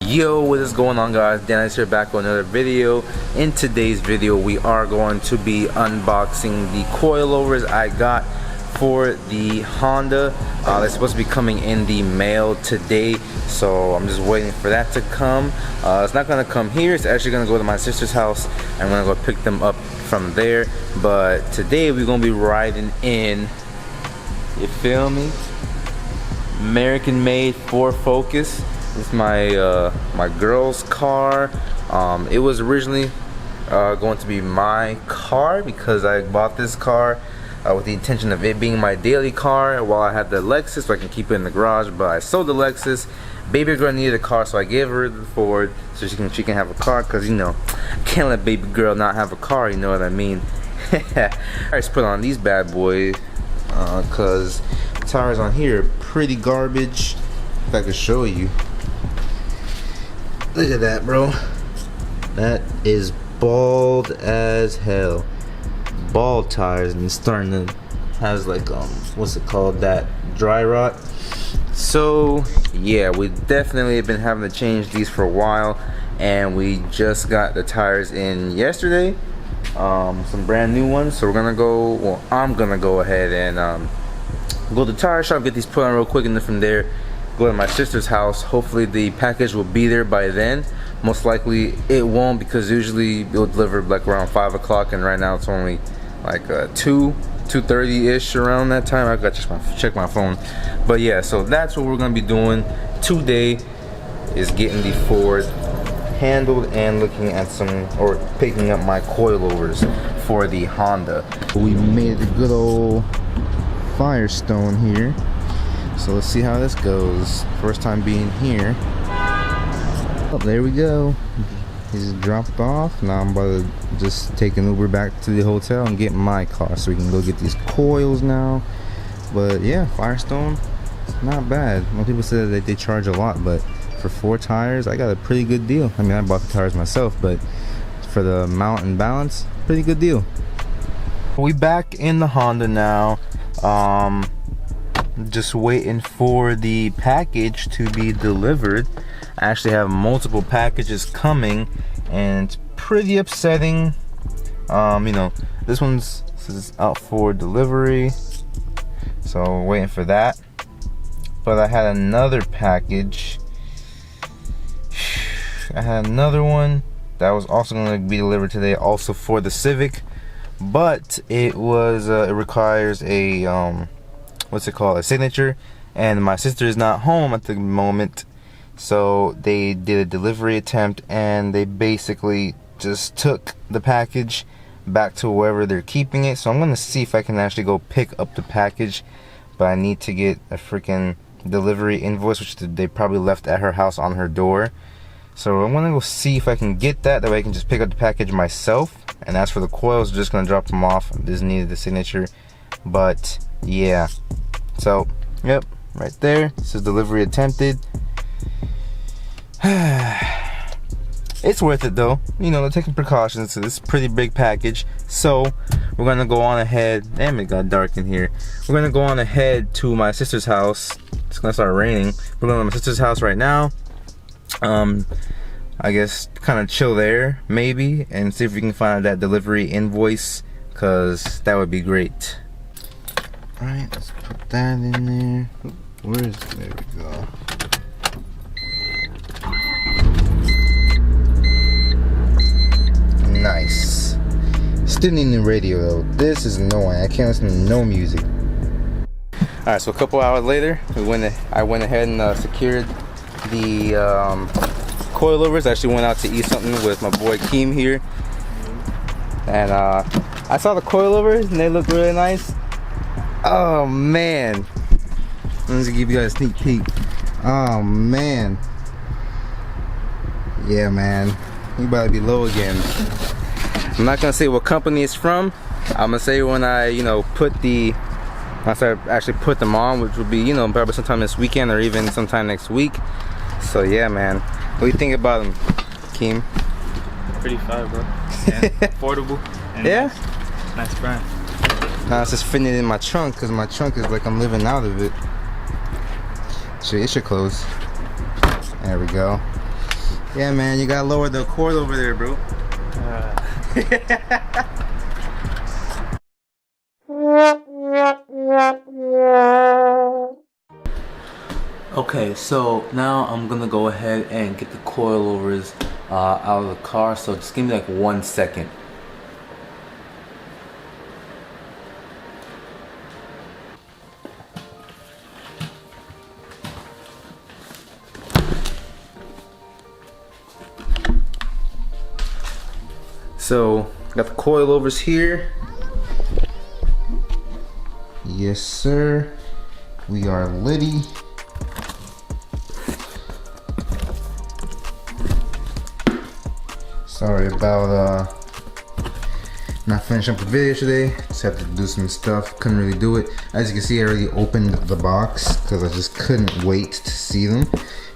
Yo, what is going on, guys? Dennis here, back with another video. In today's video we are going to be unboxing the coilovers I got for the Honda. They're supposed to be coming in the mail today, so I'm just waiting for that to come. It's not gonna come here, it's actually gonna go to my sister's house. I'm gonna go pick them up from there, but today we're gonna be riding in, you feel me, American made Ford Focus. It's my my girl's car. It was originally going to be my car because I bought this car with the intention of it being my daily car while I had the Lexus, so I can keep it in the garage. But I sold the Lexus. Baby girl needed a car, so I gave her the Ford so she can have a car, because, you know, I can't let baby girl not have a car, you know what I mean. I just put on these bad boys because tires on here are pretty garbage. If I could show you. Look at that, bro. That is bald as hell. Bald tires, and it's starting to has like what's it called, that dry rot. So yeah, we definitely have been having to change these for a while, and we just got the tires in yesterday, some brand new ones. So we're gonna go, well, I'm gonna go ahead and go to the tire shop, get these put on real quick, and then from there go to my sister's house. Hopefully the package will be there by then. Most likely it won't, because usually it'll deliver like around 5 o'clock, and right now it's only like 2:30 ish, around that time. I gotta check my phone. But yeah, so that's what we're gonna be doing today, is getting the Ford handled and looking at or picking up my coilovers for the Honda. We made a good old Firestone here. So let's see how this goes. First time being here. Oh, there we go. He's dropped off. Now I'm about to just take an Uber back to the hotel and get my car so we can go get these coils now. But yeah, Firestone, not bad. Most people say that they charge a lot, but for 4 tires, I got a pretty good deal. I mean, I bought the tires myself, but for the amount and balance, pretty good deal. We back in the Honda now. Just waiting for the package to be delivered. I actually have multiple packages coming, and it's pretty upsetting. You know, this one's says out for delivery, so waiting for that. But I had another package. I had another one that was also going to be delivered today, also for the Civic, but it was it requires a what's it called, a signature, and my sister is not home at the moment, so they did a delivery attempt, and they basically just took the package back to wherever they're keeping it. So I'm gonna see if I can actually go pick up the package, but I need to get a freaking delivery invoice, which they probably left at her house on her door. So I'm gonna go see if I can get that way I can just pick up the package myself. And as for the coils, I'm just gonna drop them off. I just needed the signature. But yeah, so yep, right there, this is delivery attempted. It's worth it though, you know, they're taking precautions. So this is a pretty big package, so we're gonna go on ahead. Damn, it got dark in here. We're gonna go on ahead to my sister's house. It's gonna start raining. We're going to my sister's house right now. I guess kind of chill there maybe, and see if we can find that delivery invoice, because that would be great. Alright, let's put that in there. There we go. Nice. Still need the radio though. This is annoying. I can't listen to no music. Alright, so a couple hours later, I went ahead and secured the coilovers. I actually went out to eat something with my boy Keem here, and I saw the coilovers and they look really nice. Oh man, let me give you guys a sneak peek. Oh man, yeah man, we about to be low again. I'm not gonna say what company it's from. I'm gonna say when I, you know, actually put them on, which will be, you know, probably sometime this weekend or even sometime next week. So yeah man, what do you think about them, Keem? Pretty fire, bro. Yeah, affordable. And yeah, nice brand. Now it's just fitting it in my trunk, because my trunk is like I'm living out of it. So it should close. There we go. Yeah, man, you gotta lower the cord over there, bro. Okay, so now I'm gonna go ahead and get the coilovers out of the car. So just give me like 1 second. So, got the coilovers here. Yes, sir. We are litty. Sorry about not finishing up the video today. Just had to do some stuff. Couldn't really do it. As you can see, I already opened the box because I just couldn't wait to see them.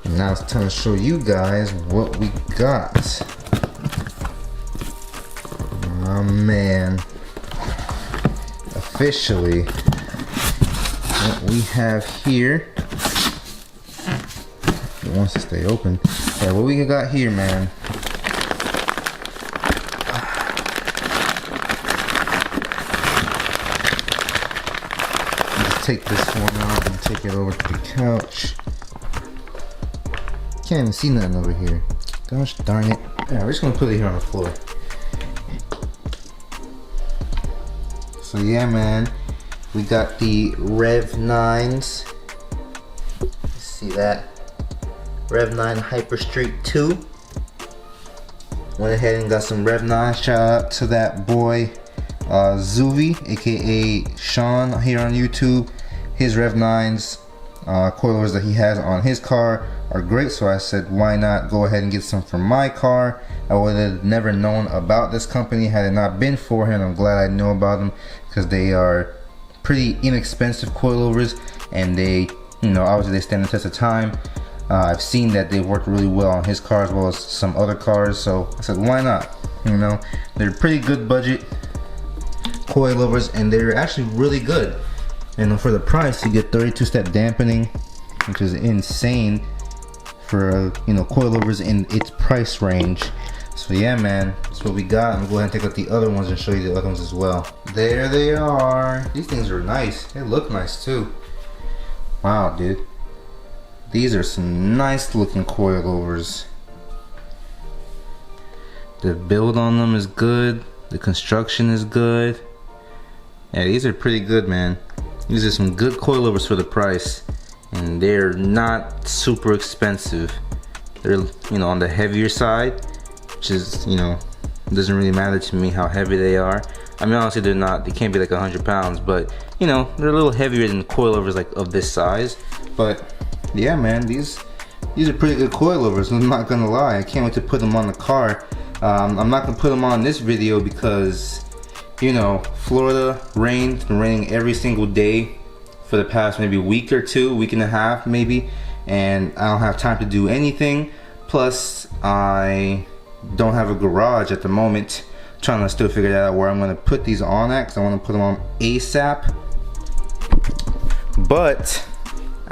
And now it's time to show you guys what we got. Oh man, officially what we have here, it wants to stay open. Yeah, what we got here, man, let's take this one out and take it over to the couch. Can't even see nothing over here, gosh darn it. Yeah, we're just gonna put it here on the floor. So yeah, man, we got the Rev9s. See that? Rev9 Hyperstreet 2. Went ahead and got some Rev9. Shout out to that boy Zuvi, aka Sean, here on YouTube. His Rev9s coilovers that he has on his car are great, so I said why not go ahead and get some for my car. I would have never known about this company had it not been for him. I'm glad I know about them because they are pretty inexpensive coilovers, and they, you know, obviously they stand the test of time. I've seen that they've worked really well on his car as well as some other cars, so I said why not. You know, they're pretty good budget coilovers and they're actually really good. And for the price, you get 32-step dampening, which is insane for you know, coilovers in its price range. So yeah, man, that's what we got. I'm gonna go ahead and take out the other ones and show you the other ones as well. There they are. These things are nice. They look nice too. Wow, dude. These are some nice looking coilovers. The build on them is good. The construction is good. Yeah, these are pretty good, man. These are some good coilovers for the price. And they're not super expensive. They're, you know, on the heavier side, which is, you know, doesn't really matter to me how heavy they are. I mean, honestly, they're not, they can't be like 100 pounds, but you know, they're a little heavier than coilovers like of this size. But yeah, man, these are pretty good coilovers. I'm not gonna lie. I can't wait to put them on the car. I'm not gonna put them on this video because, you know, Florida rain. It's been raining every single day for the past maybe week or two, week and a half maybe, and I don't have time to do anything. Plus, I don't have a garage at the moment. I'm trying to still figure out where I'm gonna put these on at, because I want to put them on ASAP. But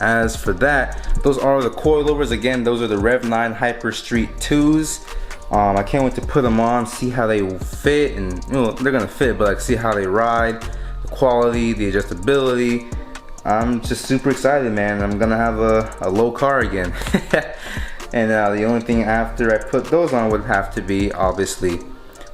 as for that, those are the coilovers. Again, those are the Rev9 Hyperstreet 2s. I can't wait to put them on, see how they fit, and you know, they're gonna fit, but like see how they ride, the quality, the adjustability. I'm just super excited, man. I'm gonna have a low car again. And the only thing after I put those on would have to be obviously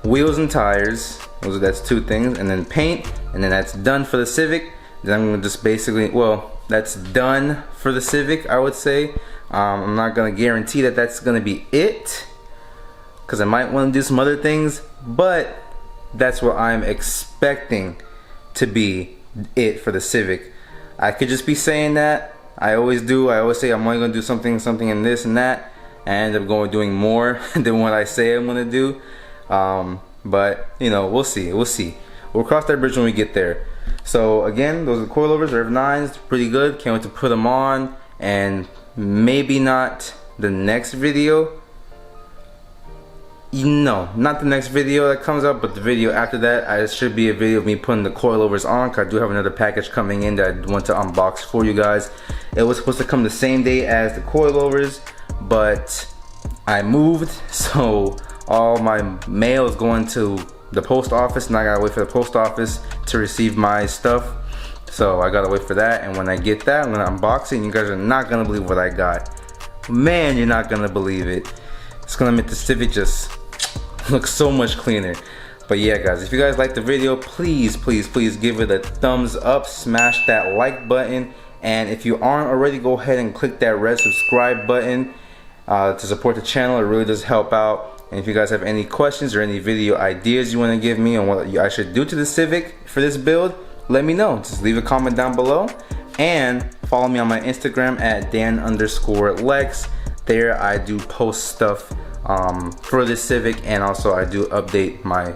wheels and tires. That's two things, and then paint, and then that's done for the Civic. Then I'm gonna just basically, well, that's done for the Civic, I would say. I'm not gonna guarantee that that's gonna be it, because I might want to do some other things, but that's what I'm expecting to be it for the Civic. I could just be saying that. I always do. I always say I'm only gonna do something and this and that. I end up doing more than what I say I'm gonna do. But you know, we'll see. We'll cross that bridge when we get there. So again, those are the coilovers, Rev9s, pretty good. Can't wait to put them on, and maybe not the next video. No, not the next video that comes up, but the video after that. It should be a video of me putting the coilovers on, because I do have another package coming in that I want to unbox for you guys. It was supposed to come the same day as the coilovers, but I moved, so all my mail is going to the post office, and I gotta wait for the post office to receive my stuff. So I gotta wait for that, and when I get that, when I'm unboxing, you guys are not gonna believe what I got. Man, you're not gonna believe it. It's gonna make the Civic just look so much cleaner. But yeah guys, if you guys like the video, please give it a thumbs up, smash that like button, and if you aren't already, go ahead and click that red subscribe button to support the channel. It really does help out. And if you guys have any questions or any video ideas you want to give me on what I should do to the Civic for this build, let me know. Just leave a comment down below, and follow me on my Instagram at Dan_Lex. There I do post stuff for this Civic, and also I do update my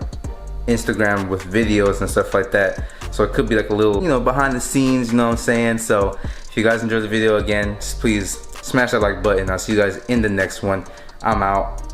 Instagram with videos and stuff like that. So it could be like a little, you know, behind the scenes, you know what I'm saying? So if you guys enjoyed the video, again, just please smash that like button. I'll see you guys in the next one. I'm out.